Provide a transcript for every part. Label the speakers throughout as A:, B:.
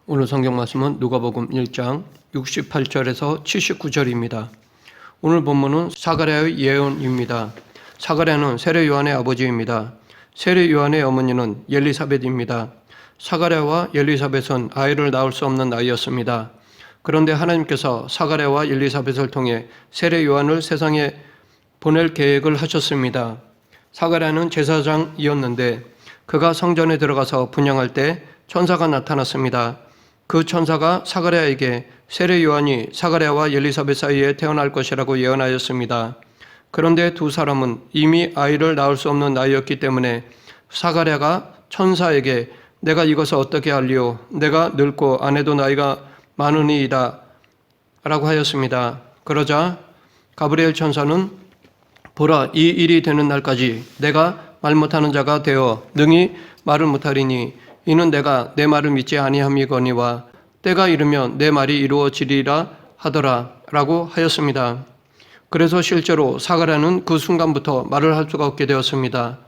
A: 오늘 성경 말씀은 누가복음 1장 68절에서 79절입니다. 오늘 본문은 사가랴의 예언입니다. 사가랴는 세례 요한의 아버지입니다. 세례 요한의 어머니는 엘리사벳입니다. 사가랴와 엘리사벳은 아이를 낳을 수 없는 나이였습니다. 그런데 하나님께서 사가랴와 엘리사벳을 통해 세례 요한을 세상에 보낼 계획을 하셨습니다. 사가랴는 제사장이었는데 그가 성전에 들어가서 분향할 때 천사가 나타났습니다. 그 천사가 사가랴에게 세례 요한이 사가랴와 엘리사벳 사이에 태어날 것이라고 예언하였습니다. 그런데 두 사람은 이미 아이를 낳을 수 없는 나이였기 때문에 사가랴가 천사에게 내가 이것을 어떻게 알리오? 내가 늙고 아내도 나이가 많으니이다 라고 하였습니다. 그러자 가브리엘 천사는 보라, 이 일이 되는 날까지 내가 말 못하는 자가 되어 능히 말을 못하리니 이는 내가 내 말을 믿지 아니함이거니와 때가 이르면 내 말이 이루어지리라 하더라 라고 하였습니다. 그래서 실제로 사가랴는 그 순간부터 말을 할 수가 없게 되었습니다.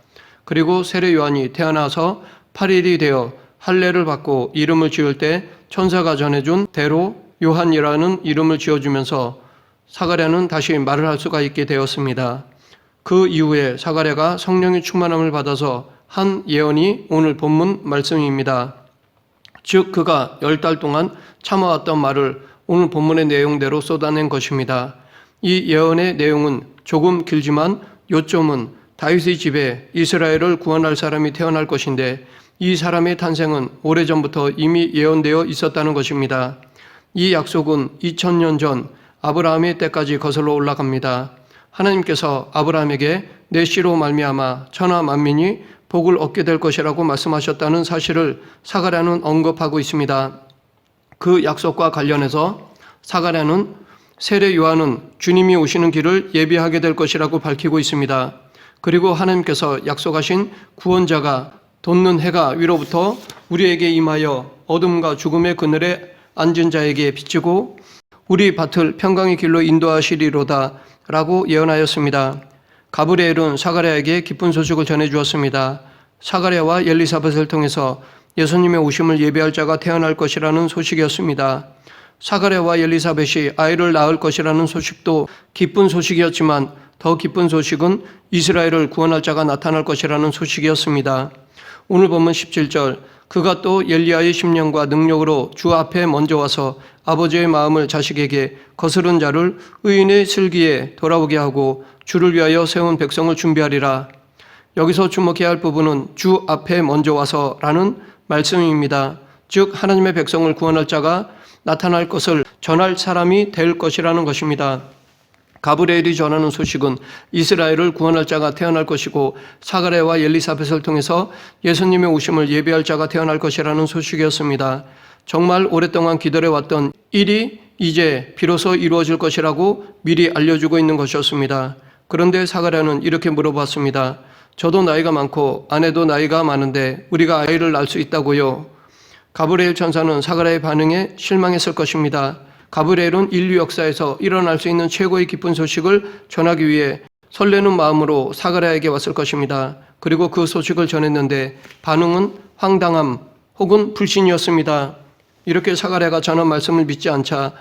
A: 그리고 세례 요한이 태어나서 8일이 되어 할례를 받고 이름을 지을 때 천사가 전해준 대로 요한이라는 이름을 지어주면서 사가랴는 다시 말을 할 수가 있게 되었습니다. 그 이후에 사가랴가 성령의 충만함을 받아서 한 예언이 오늘 본문 말씀입니다. 즉 그가 10달 동안 참아왔던 말을 오늘 본문의 내용대로 쏟아낸 것입니다. 이 예언의 내용은 조금 길지만 요점은 다윗의 집에 이스라엘을 구원할 사람이 태어날 것인데 이 사람의 탄생은 오래전부터 이미 예언되어 있었다는 것입니다. 이 약속은 2000년 전 아브라함의 때까지 거슬러 올라갑니다. 하나님께서 아브라함에게 내 씨로 말미암아 천하 만민이 복을 얻게 될 것이라고 말씀하셨다는 사실을 사가랴는 언급하고 있습니다. 그 약속과 관련해서 사가랴는 세례 요한은 주님이 오시는 길을 예비하게 될 것이라고 밝히고 있습니다. 그리고 하나님께서 약속하신 구원자가 돋는 해가 위로부터 우리에게 임하여 어둠과 죽음의 그늘에 앉은 자에게 비치고 우리 밭을 평강의 길로 인도하시리로다 라고 예언하였습니다. 가브리엘은 사가랴에게 기쁜 소식을 전해주었습니다. 사가랴와 엘리사벳을 통해서 예수님의 오심을 예비할 자가 태어날 것이라는 소식이었습니다. 사가랴와 엘리사벳이 아이를 낳을 것이라는 소식도 기쁜 소식이었지만 더 기쁜 소식은 이스라엘을 구원할 자가 나타날 것이라는 소식이었습니다. 오늘 본문 17절 그가 또 엘리야의 심령과 능력으로 주 앞에 먼저 와서 아버지의 마음을 자식에게 거스른 자를 의인의 슬기에 돌아오게 하고 주를 위하여 세운 백성을 준비하리라. 여기서 주목해야 할 부분은 주 앞에 먼저 와서라는 말씀입니다. 즉 하나님의 백성을 구원할 자가 나타날 것을 전할 사람이 될 것이라는 것입니다. 가브리엘이 전하는 소식은 이스라엘을 구원할 자가 태어날 것이고 사가랴와 엘리사벳을 통해서 예수님의 오심을 예비할 자가 태어날 것이라는 소식이었습니다. 정말 오랫동안 기다려왔던 일이 이제 비로소 이루어질 것이라고 미리 알려주고 있는 것이었습니다. 그런데 사가랴는 이렇게 물어봤습니다. 저도 나이가 많고 아내도 나이가 많은데 우리가 아이를 낳을 수 있다고요? 가브리엘 천사는 사가랴의 반응에 실망했을 것입니다. 가브리엘은 인류 역사에서 일어날 수 있는 최고의 기쁜 소식을 전하기 위해 설레는 마음으로 사가랴에게 왔을 것입니다. 그리고 그 소식을 전했는데 반응은 황당함 혹은 불신이었습니다. 이렇게 사가랴가 전한 말씀을 믿지 않자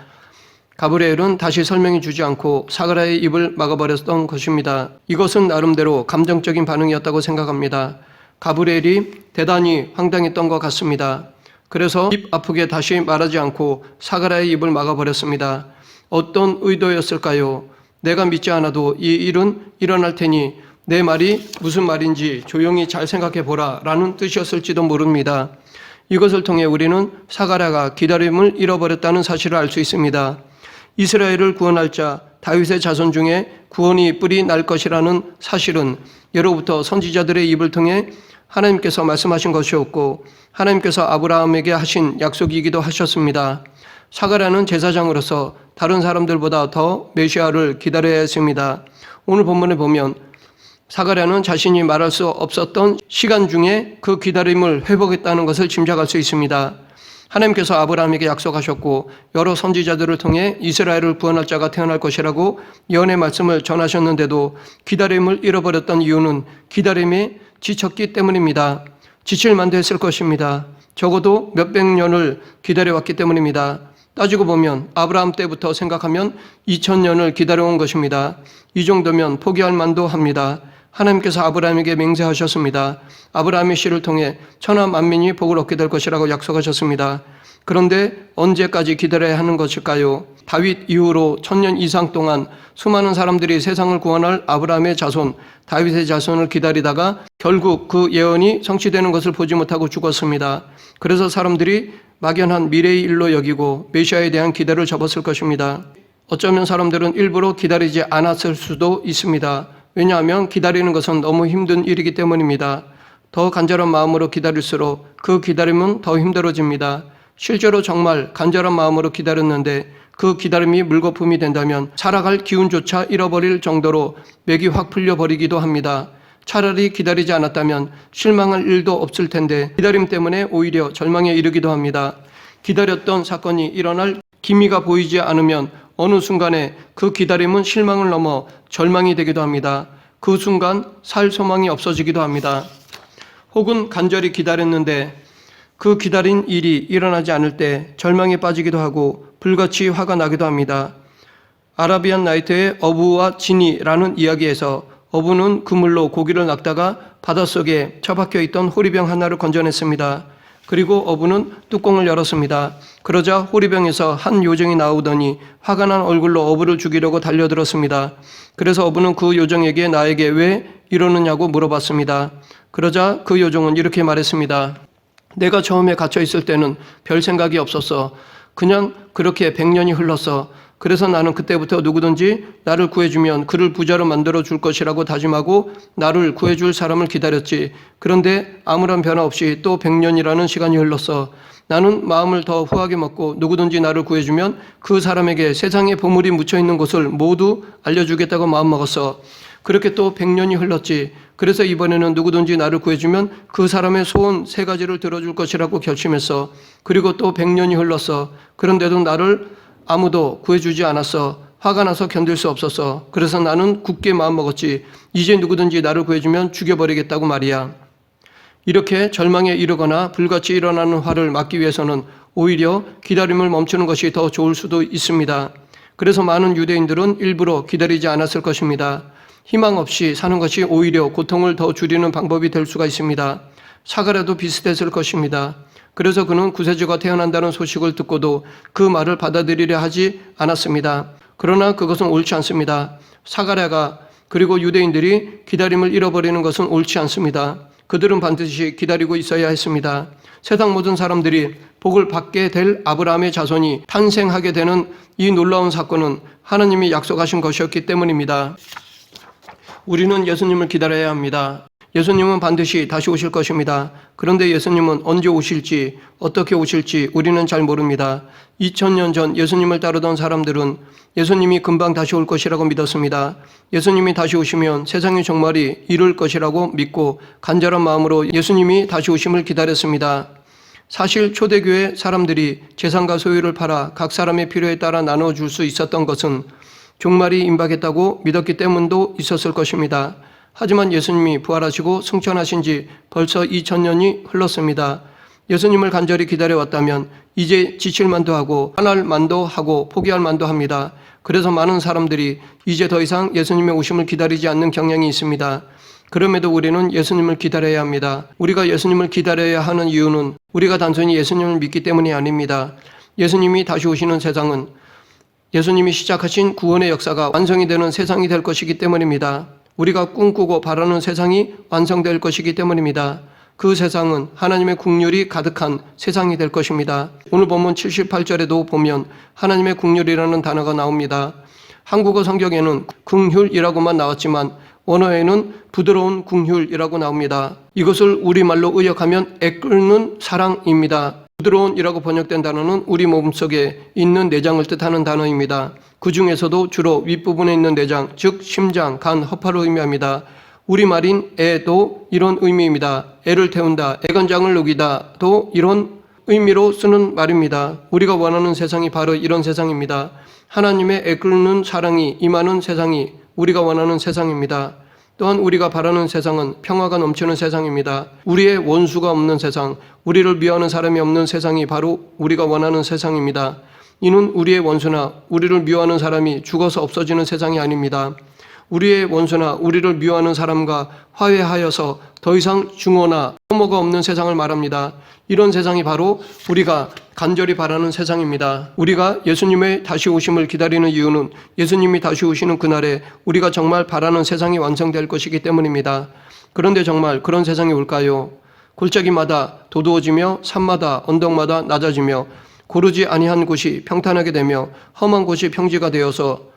A: 가브리엘은 다시 설명해 주지 않고 사가랴의 입을 막아버렸던 것입니다. 이것은 나름대로 감정적인 반응이었다고 생각합니다. 가브리엘이 대단히 황당했던 것 같습니다. 그래서 입 아프게 다시 말하지 않고 사가랴의 입을 막아버렸습니다. 어떤 의도였을까요? 내가 믿지 않아도 이 일은 일어날 테니 내 말이 무슨 말인지 조용히 잘 생각해 보라 라는 뜻이었을지도 모릅니다. 이것을 통해 우리는 사가랴가 기다림을 잃어버렸다는 사실을 알 수 있습니다. 이스라엘을 구원할 자 다윗의 자손 중에 구원이 뿔이 날 것이라는 사실은 예로부터 선지자들의 입을 통해 하나님께서 말씀하신 것이었고 하나님께서 아브라함에게 하신 약속이기도 하셨습니다. 사가랴는 제사장으로서 다른 사람들보다 더 메시아를 기다려야 했습니다. 오늘 본문에 보면 사가랴는 자신이 말할 수 없었던 시간 중에 그 기다림을 회복했다는 것을 짐작할 수 있습니다. 하나님께서 아브라함에게 약속하셨고 여러 선지자들을 통해 이스라엘을 구원할 자가 태어날 것이라고 예언의 말씀을 전하셨는데도 기다림을 잃어버렸던 이유는 기다림에 지쳤기 때문입니다. 지칠 만도 했을 것입니다. 적어도 몇백 년을 기다려왔기 때문입니다. 따지고 보면 아브라함 때부터 생각하면 2000년을 기다려온 것입니다. 이 정도면 포기할 만도 합니다. 하나님께서 아브라함에게 맹세하셨습니다. 아브라함의 씨를 통해 천하 만민이 복을 얻게 될 것이라고 약속하셨습니다. 그런데 언제까지 기다려야 하는 것일까요? 다윗 이후로 1000년 이상 동안 수많은 사람들이 세상을 구원할 아브라함의 자손, 다윗의 자손을 기다리다가 결국 그 예언이 성취되는 것을 보지 못하고 죽었습니다. 그래서 사람들이 막연한 미래의 일로 여기고 메시아에 대한 기대를 접었을 것입니다. 어쩌면 사람들은 일부러 기다리지 않았을 수도 있습니다. 왜냐하면 기다리는 것은 너무 힘든 일이기 때문입니다. 더 간절한 마음으로 기다릴수록 그 기다림은 더 힘들어집니다. 실제로 정말 간절한 마음으로 기다렸는데 그 기다림이 물거품이 된다면 살아갈 기운조차 잃어버릴 정도로 맥이 확 풀려버리기도 합니다. 차라리 기다리지 않았다면 실망할 일도 없을 텐데 기다림 때문에 오히려 절망에 이르기도 합니다. 기다렸던 사건이 일어날 기미가 보이지 않으면 어느 순간에 그 기다림은 실망을 넘어 절망이 되기도 합니다. 그 순간 살 소망이 없어지기도 합니다. 혹은 간절히 기다렸는데 그 기다린 일이 일어나지 않을 때 절망에 빠지기도 하고 불같이 화가 나기도 합니다. 아라비안 나이트의 어부와 진이라는 이야기에서 어부는 그물로 고기를 낚다가 바닷속에 처박혀 있던 호리병 하나를 건져냈습니다. 그리고 어부는 뚜껑을 열었습니다. 그러자 호리병에서 한 요정이 나오더니 화가 난 얼굴로 어부를 죽이려고 달려들었습니다. 그래서 어부는 그 요정에게 나에게 왜 이러느냐고 물어봤습니다. 그러자 그 요정은 이렇게 말했습니다. 내가 처음에 갇혀 있을 때는 별 생각이 없었어. 그냥 그렇게 100년이 흘렀어. 그래서 나는 그때부터 누구든지 나를 구해주면 그를 부자로 만들어 줄 것이라고 다짐하고 나를 구해줄 사람을 기다렸지. 그런데 아무런 변화 없이 또 100년이라는 시간이 흘렀어. 나는 마음을 더 후하게 먹고 누구든지 나를 구해주면 그 사람에게 세상에 보물이 묻혀있는 곳을 모두 알려주겠다고 마음먹었어. 그렇게 또 100년이 흘렀지. 그래서 이번에는 누구든지 나를 구해주면 그 사람의 소원 3가지를 들어줄 것이라고 결심했어. 그리고 또 100년이 흘렀어. 그런데도 나를 아무도 구해주지 않았어. 화가 나서 견딜 수 없었어. 그래서 나는 굳게 마음먹었지. 이제 누구든지 나를 구해주면 죽여버리겠다고 말이야. 이렇게 절망에 이르거나 불같이 일어나는 화를 막기 위해서는 오히려 기다림을 멈추는 것이 더 좋을 수도 있습니다. 그래서 많은 유대인들은 일부러 기다리지 않았을 것입니다. 희망 없이 사는 것이 오히려 고통을 더 줄이는 방법이 될 수가 있습니다. 사가랴도 비슷했을 것입니다. 그래서 그는 구세주가 태어난다는 소식을 듣고도 그 말을 받아들이려 하지 않았습니다. 그러나 그것은 옳지 않습니다. 사가랴가 그리고 유대인들이 기다림을 잃어버리는 것은 옳지 않습니다. 그들은 반드시 기다리고 있어야 했습니다. 세상 모든 사람들이 복을 받게 될 아브라함의 자손이 탄생하게 되는 이 놀라운 사건은 하나님이 약속하신 것이었기 때문입니다. 우리는 예수님을 기다려야 합니다. 예수님은 반드시 다시 오실 것입니다. 그런데 예수님은 언제 오실지, 어떻게 오실지 우리는 잘 모릅니다. 2000년 전 예수님을 따르던 사람들은 예수님이 금방 다시 올 것이라고 믿었습니다. 예수님이 다시 오시면 세상의 종말이 이룰 것이라고 믿고 간절한 마음으로 예수님이 다시 오심을 기다렸습니다. 사실 초대교회 사람들이 재산과 소유를 팔아 각 사람의 필요에 따라 나눠줄 수 있었던 것은 종말이 임박했다고 믿었기 때문도 있었을 것입니다. 하지만 예수님이 부활하시고 승천하신 지 벌써 2000년이 흘렀습니다. 예수님을 간절히 기다려왔다면 이제 지칠 만도 하고 화날 만도 하고 포기할 만도 합니다. 그래서 많은 사람들이 이제 더 이상 예수님의 오심을 기다리지 않는 경향이 있습니다. 그럼에도 우리는 예수님을 기다려야 합니다. 우리가 예수님을 기다려야 하는 이유는 우리가 단순히 예수님을 믿기 때문이 아닙니다. 예수님이 다시 오시는 세상은 예수님이 시작하신 구원의 역사가 완성이 되는 세상이 될 것이기 때문입니다. 우리가 꿈꾸고 바라는 세상이 완성될 것이기 때문입니다. 그 세상은 하나님의 긍휼이 가득한 세상이 될 것입니다. 오늘 본문 78절에도 보면 하나님의 긍휼이라는 단어가 나옵니다. 한국어 성경에는 긍휼이라고만 나왔지만 원어에는 부드러운 긍휼이라고 나옵니다. 이것을 우리말로 의역하면 애끓는 사랑입니다. 부드러운이라고 번역된 단어는 우리 몸속에 있는 내장을 뜻하는 단어입니다. 그 중에서도 주로 윗부분에 있는 내장, 즉 심장, 간, 허파를 의미합니다. 우리말인 애도 이런 의미입니다. 애를 태운다, 애간장을 녹이다도 이런 의미로 쓰는 말입니다. 우리가 원하는 세상이 바로 이런 세상입니다. 하나님의 애끓는 사랑이 임하는 세상이 우리가 원하는 세상입니다. 또한 우리가 바라는 세상은 평화가 넘치는 세상입니다. 우리의 원수가 없는 세상, 우리를 미워하는 사람이 없는 세상이 바로 우리가 원하는 세상입니다. 이는 우리의 원수나 우리를 미워하는 사람이 죽어서 없어지는 세상이 아닙니다. 우리의 원수나 우리를 미워하는 사람과 화해하여서 더 이상 증오나 혐오가 없는 세상을 말합니다. 이런 세상이 바로 우리가 간절히 바라는 세상입니다. 우리가 예수님의 다시 오심을 기다리는 이유는 예수님이 다시 오시는 그날에 우리가 정말 바라는 세상이 완성될 것이기 때문입니다. 그런데 정말 그런 세상이 올까요? 골짜기마다 도두어지며 산마다 언덕마다 낮아지며 고르지 아니한 곳이 평탄하게 되며 험한 곳이 평지가 되어서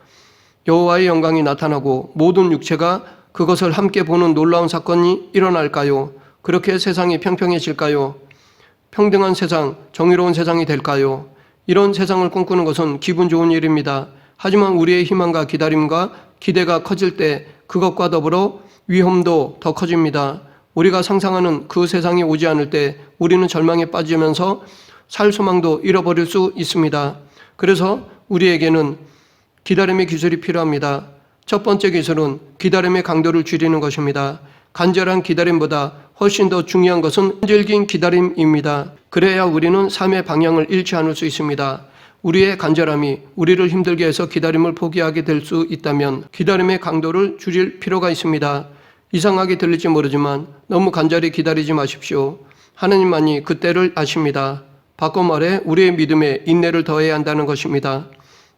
A: 여호와의 영광이 나타나고 모든 육체가 그것을 함께 보는 놀라운 사건이 일어날까요? 그렇게 세상이 평평해질까요? 평등한 세상, 정의로운 세상이 될까요? 이런 세상을 꿈꾸는 것은 기분 좋은 일입니다. 하지만 우리의 희망과 기다림과 기대가 커질 때 그것과 더불어 위험도 더 커집니다. 우리가 상상하는 그 세상이 오지 않을 때 우리는 절망에 빠지면서 살 소망도 잃어버릴 수 있습니다. 그래서 우리에게는 기다림의 기술이 필요합니다. 첫 번째 기술은 기다림의 강도를 줄이는 것입니다. 간절한 기다림보다 훨씬 더 중요한 것은 끈질긴 기다림입니다. 그래야 우리는 삶의 방향을 잃지 않을 수 있습니다. 우리의 간절함이 우리를 힘들게 해서 기다림을 포기하게 될 수 있다면 기다림의 강도를 줄일 필요가 있습니다. 이상하게 들릴지 모르지만 너무 간절히 기다리지 마십시오. 하나님만이 그때를 아십니다. 바꿔 말해 우리의 믿음에 인내를 더해야 한다는 것입니다.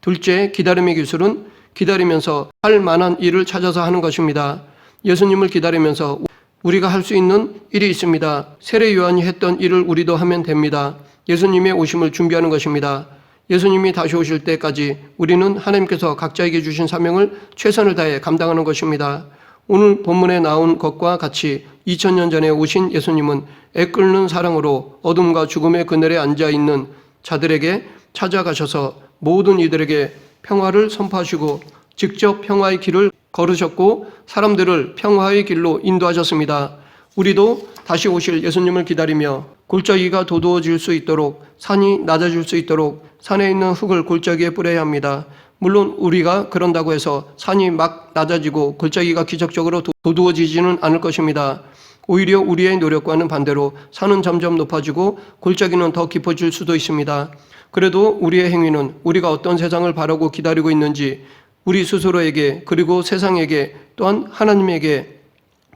A: 둘째, 기다림의 기술은 기다리면서 할 만한 일을 찾아서 하는 것입니다. 예수님을 기다리면서 우리가 할 수 있는 일이 있습니다. 세례 요한이 했던 일을 우리도 하면 됩니다. 예수님의 오심을 준비하는 것입니다. 예수님이 다시 오실 때까지 우리는 하나님께서 각자에게 주신 사명을 최선을 다해 감당하는 것입니다. 오늘 본문에 나온 것과 같이 2000년 전에 오신 예수님은 애끓는 사랑으로 어둠과 죽음의 그늘에 앉아있는 자들에게 찾아가셔서 모든 이들에게 평화를 선포하시고 직접 평화의 길을 걸으셨고 사람들을 평화의 길로 인도하셨습니다. 우리도 다시 오실 예수님을 기다리며 골짜기가 도두어질 수 있도록 산이 낮아질 수 있도록 산에 있는 흙을 골짜기에 뿌려야 합니다. 물론 우리가 그런다고 해서 산이 막 낮아지고 골짜기가 기적적으로 도두어지지는 않을 것입니다. 오히려 우리의 노력과는 반대로 산은 점점 높아지고 골짜기는 더 깊어질 수도 있습니다. 그래도 우리의 행위는 우리가 어떤 세상을 바라고 기다리고 있는지 우리 스스로에게 그리고 세상에게 또한 하나님에게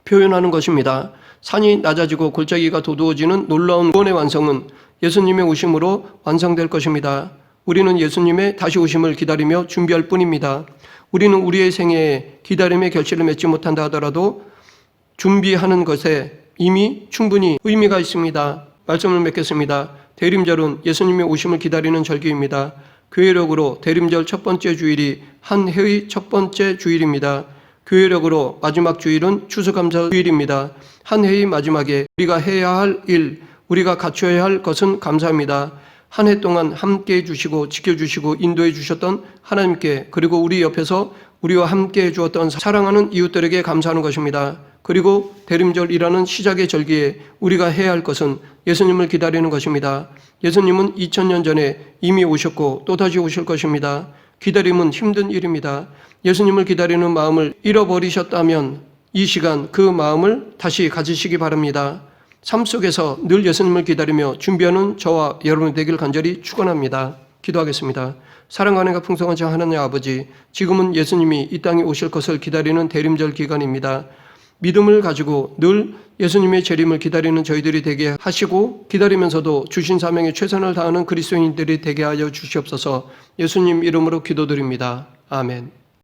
A: 표현하는 것입니다. 산이 낮아지고 골짜기가 도두어지는 놀라운 구원의 완성은 예수님의 오심으로 완성될 것입니다. 우리는 예수님의 다시 오심을 기다리며 준비할 뿐입니다. 우리는 우리의 생애에 기다림의 결실을 맺지 못한다 하더라도 준비하는 것에 이미 충분히 의미가 있습니다. 말씀을 맺겠습니다. 대림절은 예수님의 오심을 기다리는 절기입니다. 교회력으로 대림절 첫 번째 주일이 한 해의 첫 번째 주일입니다. 교회력으로 마지막 주일은 추수감사 주일입니다. 한 해의 마지막에 우리가 해야 할 일, 우리가 갖춰야 할 것은 감사합니다. 한 해 동안 함께해 주시고 지켜주시고 인도해 주셨던 하나님께 그리고 우리 옆에서 우리와 함께해 주었던 사랑하는 이웃들에게 감사하는 것입니다. 그리고 대림절이라는 시작의 절기에 우리가 해야 할 것은 예수님을 기다리는 것입니다. 예수님은 2000년 전에 이미 오셨고 또다시 오실 것입니다. 기다림은 힘든 일입니다. 예수님을 기다리는 마음을 잃어버리셨다면 이 시간 그 마음을 다시 가지시기 바랍니다. 삶 속에서 늘 예수님을 기다리며 준비하는 저와 여러분 되길 간절히 축원합니다. 기도하겠습니다. 사랑하는 풍성하신 하나님 아버지, 지금은 예수님이 이 땅에 오실 것을 기다리는 대림절 기간입니다. 믿음을 가지고 늘 예수님의 재림을 기다리는 저희들이 되게 하시고 기다리면서도 주신 사명에 최선을 다하는 그리스도인들이 되게 하여 주시옵소서. 예수님 이름으로 기도드립니다. 아멘.